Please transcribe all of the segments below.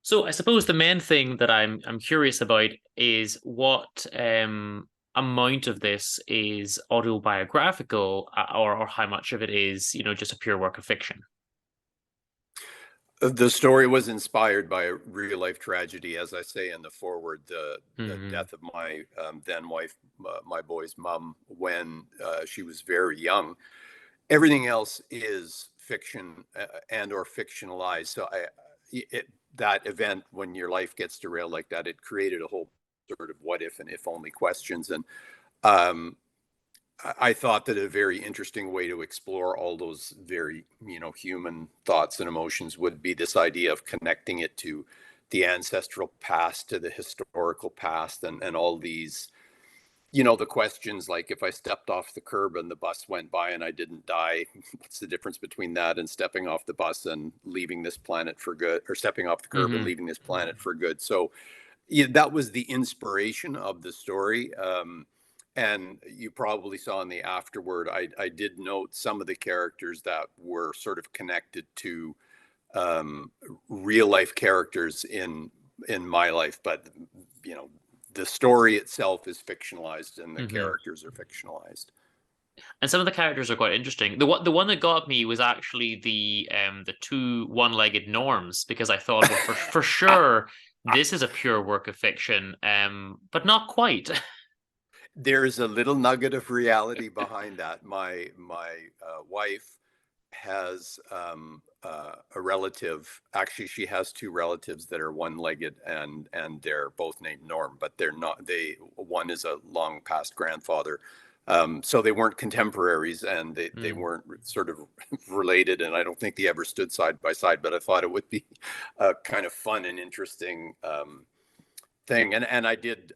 So I suppose the main thing that I'm curious about is what amount of this is autobiographical, or how much of it is, just a pure work of fiction. The story was inspired by a real life tragedy, as I say in the foreword, the Hmm. death of my then wife, my boy's mom, when she was very young. Everything else is fiction and or fictionalized. So it, that event, when your life gets derailed like that, it created a whole sort of what if and if only questions. And um, I thought that a very interesting way to explore all those very, human thoughts and emotions would be this idea of connecting it to the ancestral past, to the historical past, and all these, the questions like if I stepped off the curb and the bus went by and I didn't die, what's the difference between that and stepping off the bus and leaving this planet for good, or stepping off the curb and Hmm. leaving this planet for good? So yeah, that was the inspiration of the story. And you probably saw in the afterword, I did note some of the characters that were sort of connected to um, real life characters in my life, but you know, the story itself is fictionalized and the Hmm. characters are fictionalized. And some of the characters are quite interesting. The one that got me was actually the two one-legged norms, because I thought, well, for sure this is a pure work of fiction, but not quite. There's a little nugget of reality behind that. My wife has a relative. Actually, she has two relatives that are one-legged, and they're both named Norm, but they're not. They one is a long past grandfather, so they weren't contemporaries, and they Mm. weren't sort of related. And I don't think they ever stood side by side. But I thought it would be a kind of fun and interesting thing. And I did,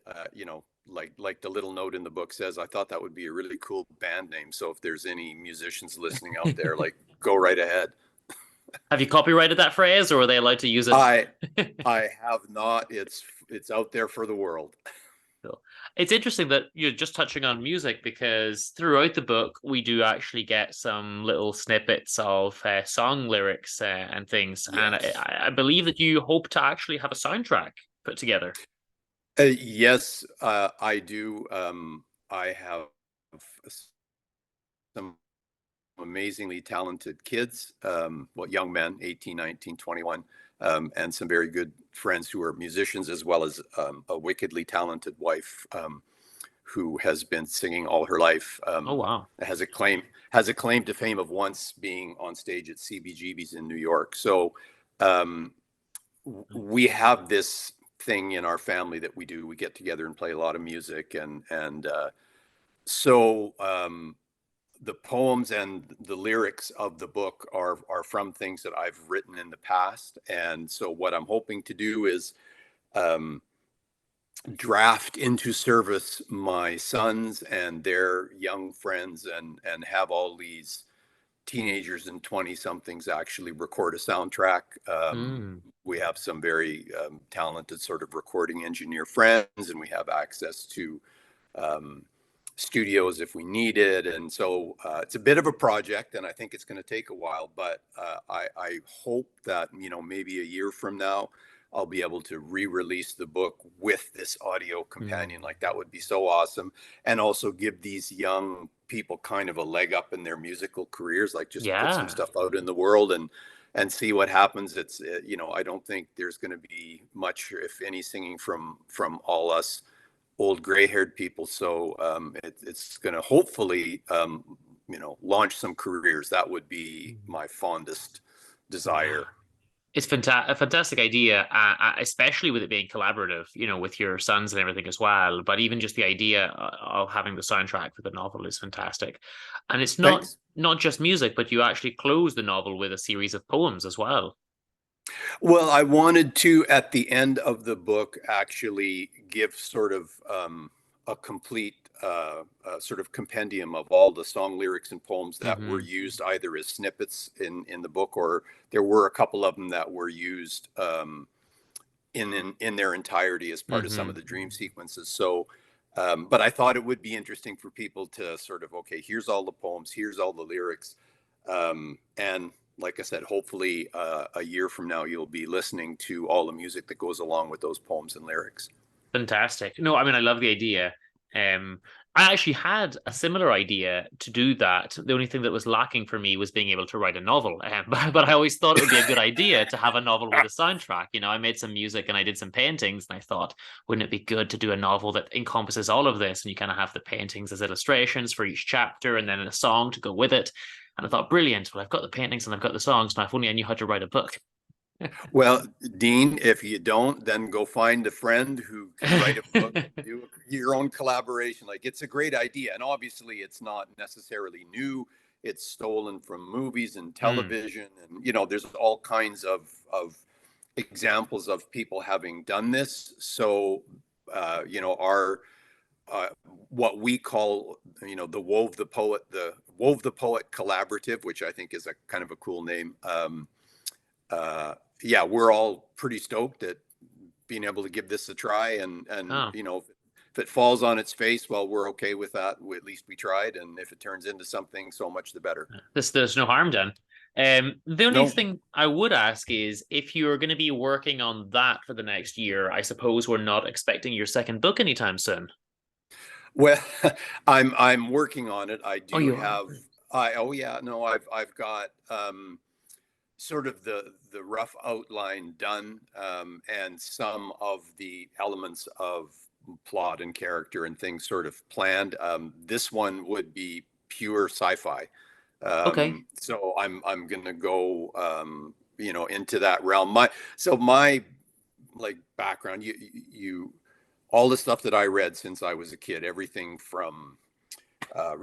like the little note in the book says, I thought that would be a really cool band name. So if there's any musicians listening out there, like, go right ahead. Have you copyrighted that phrase, or are they allowed to use it? I I have not. It's out there for the world. So it's interesting that you're just touching on music, because throughout the book we do actually get some little snippets of song lyrics and things, and Yes. I believe that you hope to actually have a soundtrack put together. Yes, I do. I have some amazingly talented kids, well, young men, 18, 19, 21, and some very good friends who are musicians, as well as a wickedly talented wife who has been singing all her life. Oh wow. Has a claim to fame of once being on stage at CBGB's in New York. So um, we have this thing in our family that we do. We get together and play a lot of music, and so the poems and the lyrics of the book are from things that I've written in the past. And so what I'm hoping to do is um, draft into service my sons and their young friends, and have all these teenagers and 20 somethings actually record a soundtrack. Mm. We have some very talented sort of recording engineer friends, and we have access to um, studios if we need it. And so it's a bit of a project, and I think it's going to take a while, but I hope that, maybe a year from now, I'll be able to re-release the book with this audio companion. Mm. Like, that would be so awesome. And also give these young people kind of a leg up in their musical careers, like just put some Yeah. stuff out in the world and see what happens. It's I don't think there's going to be much, if any, singing from all us old gray-haired people. So it's going to hopefully, launch some careers. That would be my fondest Yeah. desire. It's a fantastic idea, especially with it being collaborative, with your sons and everything as well. But even just the idea of having the soundtrack for the novel is fantastic. And it's not Thanks. not just music, but you actually close the novel with a series of poems as well. Well, I wanted to, at the end of the book, actually give sort of a complete sort of compendium of all the song lyrics and poems that were Hmm. used either as snippets in the book, or there were a couple of them that were used in their entirety as part of some of Hmm. the dream sequences. So, but I thought it would be interesting for people to sort of, okay, here's all the poems, here's all the lyrics, and like I said, hopefully a year from now, you'll be listening to all the music that goes along with those poems and lyrics. Fantastic. No, I mean, I love the idea. Um, I actually had a similar idea to do that. The only thing that was lacking for me was being able to write a novel. But I always thought it would be a good idea to have a novel with a soundtrack. You know, I made some music and I did some paintings, and I thought, wouldn't it be good to do a novel that encompasses all of this? And you kind of have the paintings as illustrations for each chapter, and then a song to go with it. And I thought, brilliant. Well, I've got the paintings and I've got the songs. Now, if only I knew how to write a book. Well, Dean, if you don't, then go find a friend who can write a book, do your own collaboration. Like, it's a great idea. And obviously, it's not necessarily new. It's stolen from movies and Mm, television. And, you know, there's all kinds of examples of people having done this. So, you know, our, uh, what we call, you know, the Wove the Poet Collaborative, which I think is a kind of a cool name. Uh, yeah, we're all pretty stoked at being able to give this a try, and oh. you know, if it falls on its face, well, we're okay with that. At least we tried, and if it turns into something, so much the better. There's no harm done. The only No, thing I would ask is if you're going to be working on that for the next year, I suppose we're not expecting your second book anytime soon. well, I'm working on it. I Oh, do you are. have. I Oh yeah, no, I've got sort of the rough outline done, and some of the elements of plot and character and things sort of planned. This one would be pure sci-fi. Okay. So I'm gonna go, you know, into that realm. My like background, you all the stuff that I read since I was a kid, everything from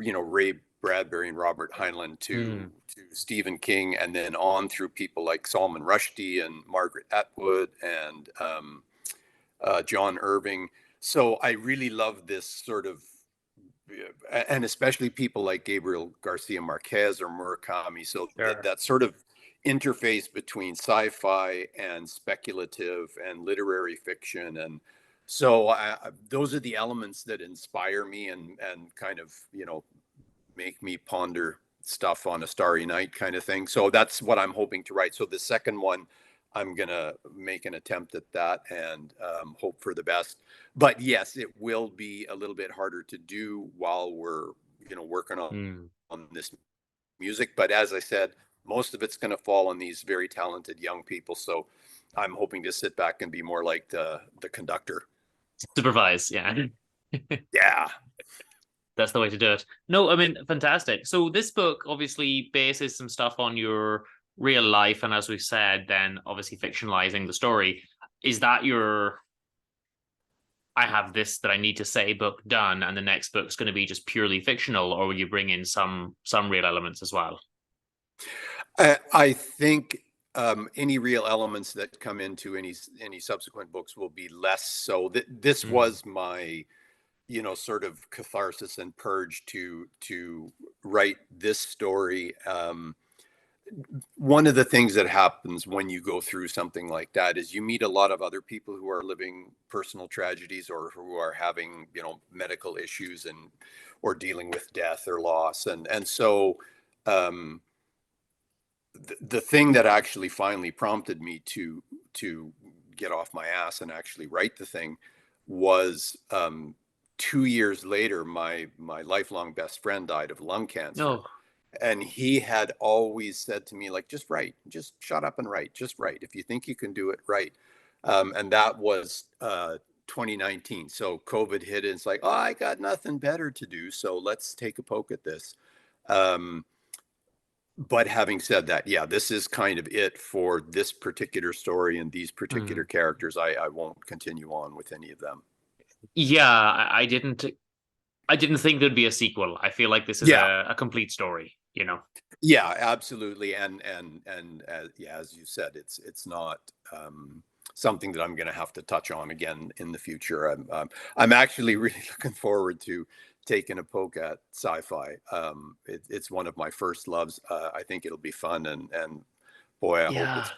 you know, Ray Bradbury and Robert Heinlein Mm, to Stephen King, and then on through people like Salman Rushdie and Margaret Atwood and John Irving. So I really love this sort of, and especially people like Gabriel Garcia Marquez or Murakami. So sure. that sort of interface between sci-fi and speculative and literary fiction, and so those are the elements that inspire me and kind of, you know, make me ponder stuff on a starry night kind of thing. So that's what I'm hoping to write. So the second one, I'm gonna make an attempt at that and hope for the best. But yes, it will be a little bit harder to do while we're, you know, working Mm. on this music. But as I said, most of it's going to fall on these very talented young people. So I'm hoping to sit back and be more like the conductor. Supervise, yeah. Yeah. That's the way to do it. No, I mean, fantastic. So this book obviously bases some stuff on your real life, and as we said, then obviously fictionalizing the story. Is that your I have this that I need to say book done, and the next book's going to be just purely fictional, or will you bring in some real elements as well? I think any real elements that come into any subsequent books will be less so. This Mm, was my, you know, sort of catharsis and purge to write this story. One of the things that happens when you go through something like that is you meet a lot of other people who are living personal tragedies or who are having, you know, medical issues and or dealing with death or loss, and so um, the thing that actually finally prompted me to get off my ass and actually write the thing was 2 years later, my lifelong best friend died of lung cancer, no. and he had always said to me, like, just write, just shut up and write, just write. If you think you can do it, write. And that was 2019. So COVID hit, and it's like, oh, I got nothing better to do, so let's take a poke at this. Um, but having said that, yeah, this is kind of it for this particular story and these particular Mm. characters. I won't continue on with any of them. Yeah, I didn't think there'd be a sequel. I feel like this is Yeah, a complete story, you know. yeah, absolutely. And yeah, as you said, it's not something that I'm going to have to touch on again in the future. I'm actually really looking forward to taking a poke at sci-fi. It's one of my first loves. I think it'll be fun, and boy, I hope Yeah. it's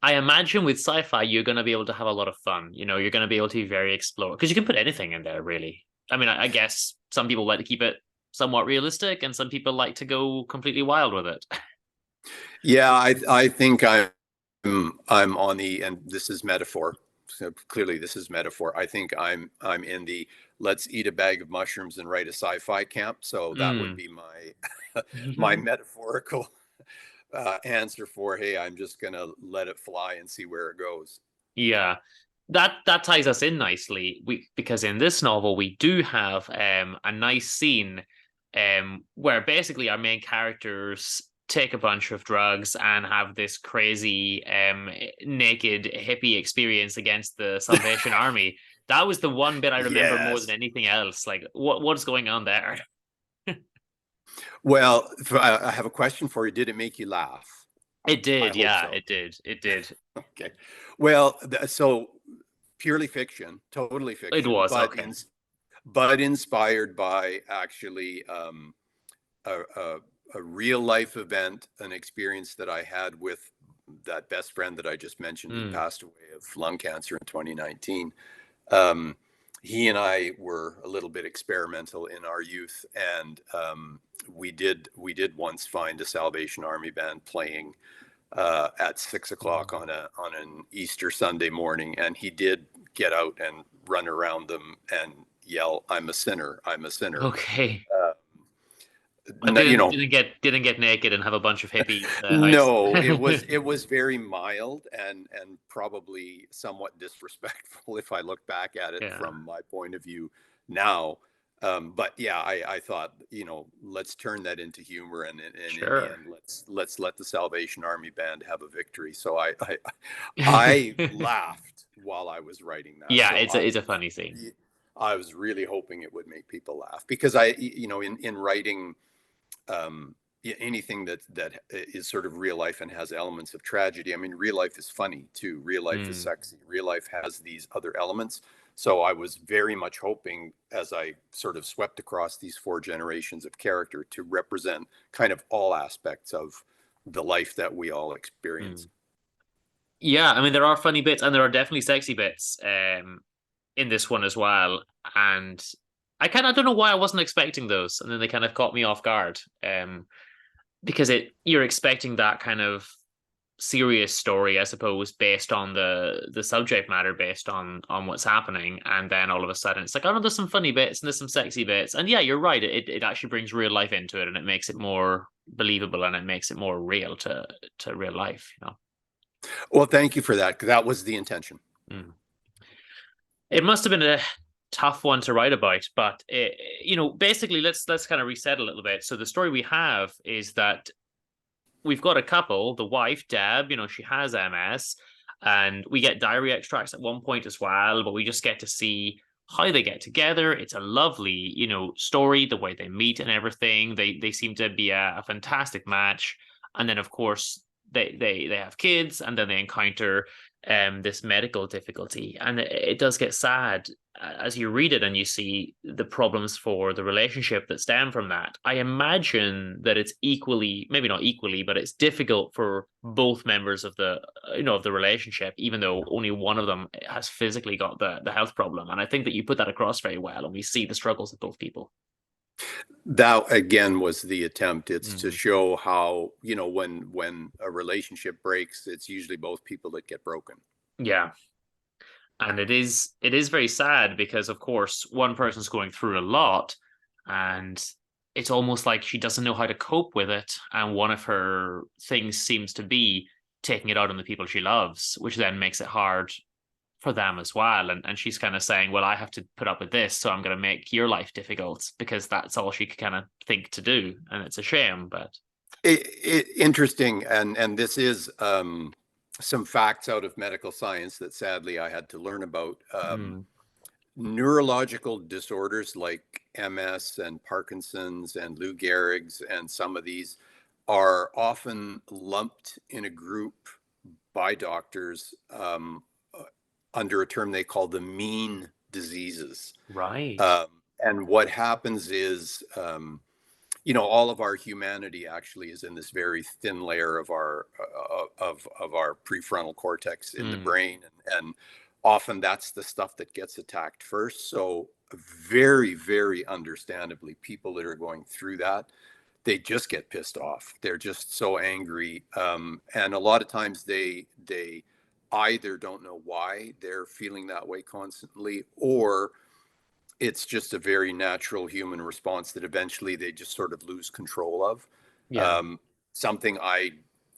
I imagine with sci-fi, you're going to be able to have a lot of fun. You know, you're going to be able to be very explore because you can put anything in there, really. I mean, I guess some people like to keep it somewhat realistic, and some people like to go completely wild with it. Yeah, I think I'm on the, and this is metaphor. So clearly this is metaphor. I think I'm in the let's eat a bag of mushrooms and write a sci-fi camp. So that would Mm. be my my metaphorical answer for, hey, I'm just gonna let it fly and see where it goes. Yeah, that ties us in nicely. Because in this novel we do have a nice scene where basically our main characters take a bunch of drugs and have this crazy naked hippie experience against the Salvation Army. That was the one bit I remember more than Yes. anything else. Like what's going on there? Well, I have a question for you. Did it make you laugh? It I did, hope yeah, so. it did. It did. Okay. Well, so purely fiction, totally It fiction, was okay. but inspired by actually a, a, a real life event, an experience that I had with that best friend that I just mentioned who Mm. passed away of lung cancer in 2019. Um, he and I were a little bit experimental in our youth, and we did once find a Salvation Army band playing at 6 o'clock Mm. on an Easter Sunday morning, and he did get out and run around them and yell, "I'm a sinner! I'm a sinner!" Okay. Uh, But you didn't know, didn't get didn't get naked and have a bunch of hippies no, it was very mild and probably somewhat disrespectful if I look back at it Yeah, from my point of view now. But yeah, I thought, let's turn that into humor, and in the sure. end, let's let the Salvation Army band have a victory. So I laughed while I was writing that. Yeah, So it's a funny scene. I was really hoping it would make people laugh because in writing anything that is sort of real life and has elements of tragedy. I mean, real life is funny too. Real life is Mm. sexy. Real life has these other elements. So I was very much hoping, as I sort of swept across these four generations of character, to represent kind of all aspects of the life that we all experience. Mm. Yeah, I mean there are funny bits and there are definitely sexy bits in this one as well. And I don't know why I wasn't expecting those, and then they kind of caught me off guard. Because you're expecting that kind of serious story, I suppose, based on the subject matter, based on what's happening, and then all of a sudden it's like, oh no, there's some funny bits and there's some sexy bits, and yeah, you're right. It actually brings real life into it, and it makes it more believable, and it makes it more real to real life. Well, thank you for that. 'Cause that was the intention. Mm. It must have been a tough one to write about, but basically, let's kind of reset a little bit. So the story we have is that we've got a couple, the wife, Deb, she has MS, and we get diary extracts at one point as well, but we just get to see how they get together. It's a lovely, story, the way they meet and everything. They seem to be a fantastic match. And then of course they have kids, and then they encounter this medical difficulty. And it does get sad as you read it and you see the problems for the relationship that stem from that. I imagine that it's equally, maybe not equally, but it's difficult for both members of the relationship, even though only one of them has physically got the health problem. And I think that you put that across very well, and we see the struggles of both people. That again was the attempt. It's to Mm. show how, when a relationship breaks, it's usually both people that get broken. Yeah. And it is very sad because of course one person's going through a lot, and it's almost like she doesn't know how to cope with it, and one of her things seems to be taking it out on the people she loves, which then makes it hard for them as well. And she's kind of saying, well, I have to put up with this, so I'm going to make your life difficult, because that's all she could kind of think to do, and it's a shame. But Interesting, and this is some facts out of medical science that sadly I had to learn about. mm, Neurological disorders like MS and Parkinson's and Lou Gehrig's and some of these are often lumped in a group by doctors under a term they call the mean diseases. right. Um, and what happens is, all of our humanity actually is in this very thin layer of our prefrontal cortex in the Mm, brain, and often that's the stuff that gets attacked first. So very, very understandably, people that are going through that they just get pissed off. They're just so angry, and a lot of times they either don't know why they're feeling that way constantly, or it's just a very natural human response that eventually they just sort of lose control of. Yeah. Um, Something I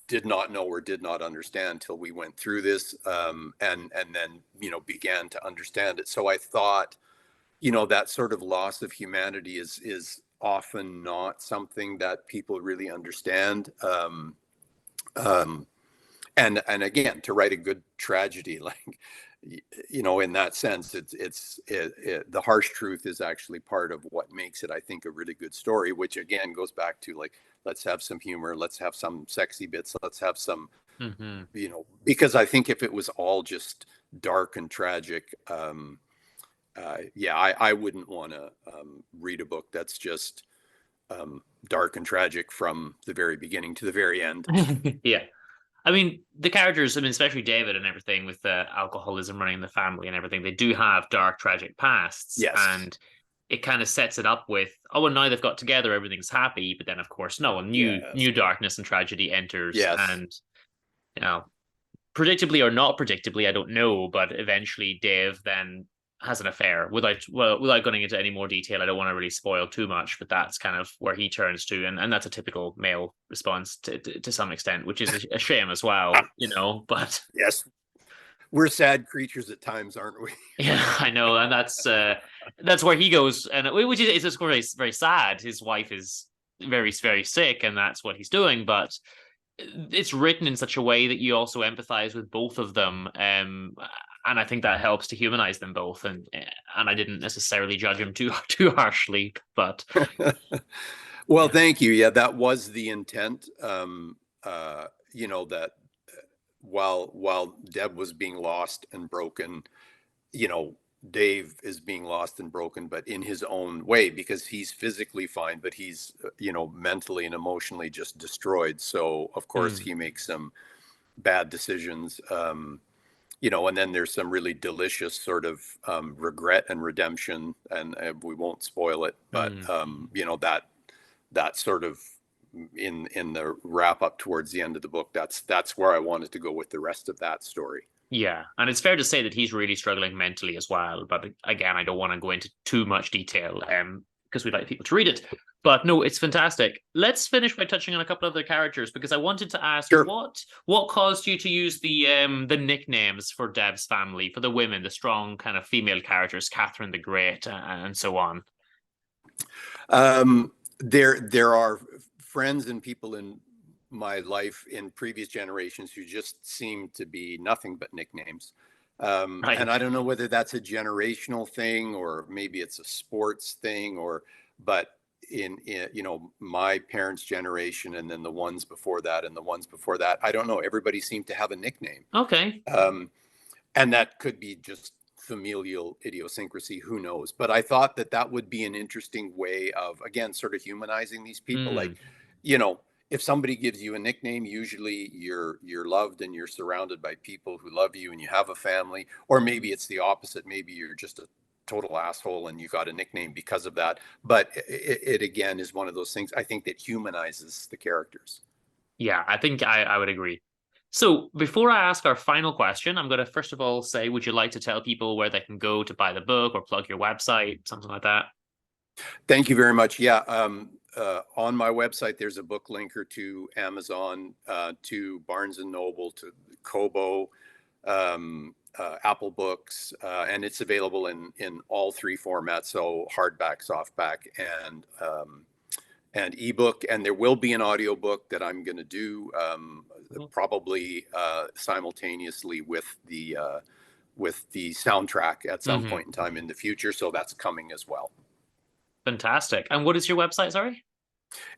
did not know or did not understand until we went through this, and then began to understand it. So I thought, that sort of loss of humanity is often not something that people really understand. Um, and again, to write a good tragedy, like, in that sense, the harsh truth is actually part of what makes it, I think, a really good story, which again goes back to, like, let's have some humor, let's have some sexy bits, let's have some, Hmm. because I think if it was all just dark and tragic, yeah, I wouldn't want to read a book that's just dark and tragic from the very beginning to the very end. Yeah. I mean, the characters, I mean, especially David and everything with the alcoholism running in the family and everything, they do have dark, tragic pasts. Yes. And it kind of sets it up with, oh, well, now they've got together, everything's happy. But then, of course, no, a Yes. new darkness and tragedy enters. Yes. And, you know, predictably or not predictably, I don't know, but eventually Dave then has an affair. Without going into any more detail, I don't want to really spoil too much, but that's kind of where he turns to, and that's a typical male response to some extent, which is a shame as well, But Yes. We're sad creatures at times, aren't we? yeah, I know, and that's where he goes, and which is it's very very sad. His wife is very very sick, and that's what he's doing, but it's written in such a way that you also empathize with both of them, and I think that helps to humanize them both. And I didn't necessarily judge him too harshly, but Well, yeah. thank you. Yeah, that was the intent. That while Deb was being lost and broken, you know, Dave is being lost and broken, but in his own way, because he's physically fine, but he's, mentally and emotionally just destroyed. So of course Mm, he makes some bad decisions. And then there's some really delicious sort of regret and redemption, and we won't spoil it, but mm. that sort of in the wrap up towards the end of the book, that's where I wanted to go with the rest of that story. Yeah, and it's fair to say that he's really struggling mentally as well. But again, I don't want to go into too much detail, because we'd like people to read it. But no, it's fantastic. Let's finish by touching on a couple of other characters, because I wanted to ask Sure. what caused you to use the nicknames for Deb's family, for the women, the strong kind of female characters, Catherine the Great, and so on. There are friends and people in my life in previous generations who just seem to be nothing but nicknames. Right. And I don't know whether that's a generational thing or maybe it's a sports thing, but in my parents' generation and then the ones before that and the ones before that, I don't know. Everybody seemed to have a nickname. Okay. And that could be just familial idiosyncrasy, who knows? But I thought that would be an interesting way of, again, sort of humanizing these people. Like, Mm, you know if somebody gives you a nickname, usually you're loved and you're surrounded by people who love you and you have a family. Or maybe it's the opposite, maybe you're just a total asshole and you got a nickname because of that. But it again is one of those things, I think, that humanizes the characters. yeah, I think I would agree. So before I ask our final question, I'm going to first of all say, would you like to tell people where they can go to buy the book or plug your website, something like that? Thank you very much. Yeah. On my website, there's a book linker to Amazon, to Barnes and Noble, to Kobo, Apple Books, and it's available in all three formats: so hardback, softback, and ebook. And there will be an audiobook that I'm going to do, Mhm. probably simultaneously with the soundtrack at some Mm-hmm. point in time in the future. So that's coming as well. Fantastic. And what is your website? Sorry.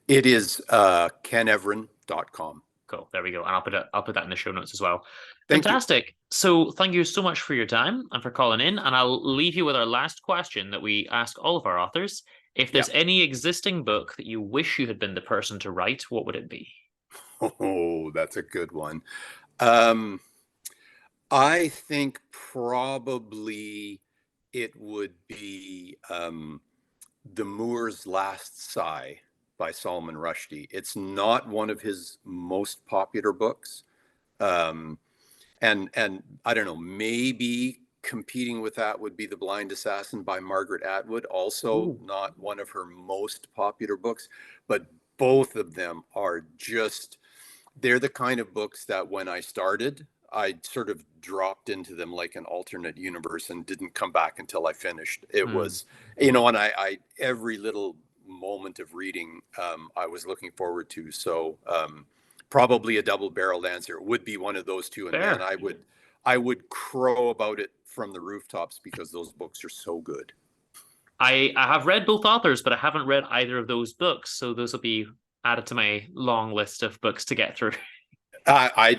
It is kenevren.com. Cool. There we go. And I'll put that in the show notes as well. Thank you. Fantastic. So thank you so much for your time and for calling in. And I'll leave you with our last question that we ask all of our authors. If Yeah. there's any existing book that you wish you had been the person to write, what would it be? Oh, that's a good one. Um, I think probably it would be The Moor's Last Sigh. by Salman Rushdie. It's not one of his most popular books. Um, and I don't know, maybe competing with that would be The Blind Assassin by Margaret Atwood, also Ooh. not one of her most popular books, but both of them are just, they're the kind of books that when I started, I sort of dropped into them like an alternate universe and didn't come back until I finished. It Hmm. was, you know, and I every little moment of reading, I was looking forward to. So probably a double-barreled answer. It would be one of those two. And man, Fair. I would crow about it from the rooftops because those books are so good. I have read both authors, but I haven't read either of those books. So those will be added to my long list of books to get through.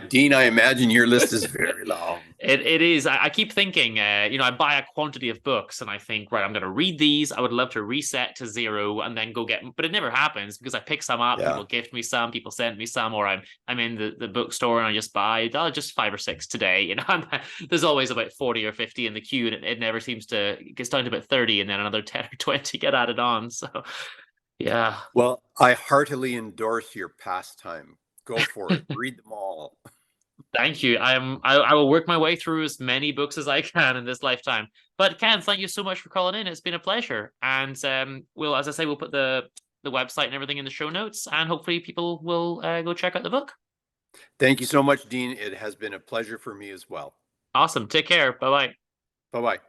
Dean, I imagine your list is very long. It is. I keep thinking, I buy a quantity of books and I think, right, I'm going to read these. I would love to reset to zero and then go get, but it never happens because I pick some up. Yeah. People gift me some, people send me some, or I'm in the bookstore and I just buy just 5 or 6 today. And there's always about 40 or 50 in the queue, and it never seems to, it gets down to about 30, and then another 10 or 20 get added on. So yeah. Well, I heartily endorse your pastime. Go for it. Read them all. Thank you. I will work my way through as many books as I can in this lifetime. But Ken, thank you so much for calling in. It's been a pleasure. And we'll, as I say, we'll put the website and everything in the show notes, and hopefully people will go check out the book. Thank you so much, Dean. It has been a pleasure for me as well. Awesome. Take care. Bye bye. Bye bye.